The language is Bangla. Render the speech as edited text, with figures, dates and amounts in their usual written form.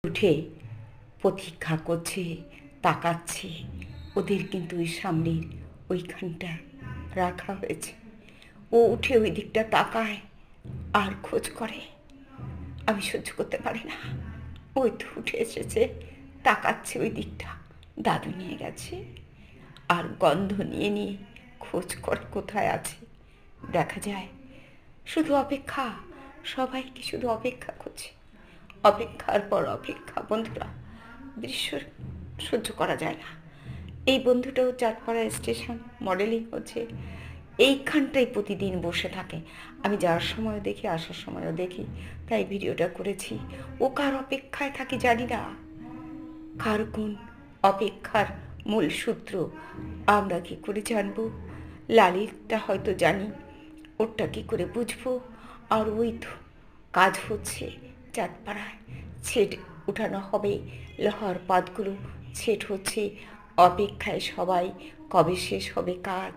উঠে প্রতীক্ষা করছে, তাকাচ্ছে। ওদের কিন্তু ওই সামনের ওইখানটা রাখা হয়েছে। ও উঠে ওই দিকটা তাকায় আর খোঁজ করে। আমি সহ্য করতে পারি না। ওই তো উঠে এসেছে, তাকাচ্ছে ওই দিকটা। দাদু নিয়ে গেছে আর গন্ধ নিয়ে নিয়ে খোঁজ করে কোথায় আছে। দেখা যায় শুধু অপেক্ষা, সবাইকে শুধু অপেক্ষা করছে। অপেক্ষার পর অপেক্ষা। বন্ধুরা, দৃশ্য সহ্য করা যায় না। এই বন্ধুটাও চাঁদপাড়া স্টেশন মডেলিং হচ্ছে, এইখানটাই প্রতিদিন বসে থাকে। আমি যাওয়ার সময়ও দেখি, আসার সময়ও দেখি, তাই ভিডিওটা করেছি। ও কার অপেক্ষায় থাকি জানি না। কার কোন অপেক্ষার মূল সূত্র আমরা কি করে জানবো? লালিরটা হয়তো জানি, ওরটা কি করে বুঝবো? আর ওই তো কাজ হচ্ছে চাঁদপাড়ায়, ছেট উঠানো হবে, লোহার পাতগুলো ছেট হচ্ছে। অপেক্ষায় সবাই, কবে শেষ হবে কাজ।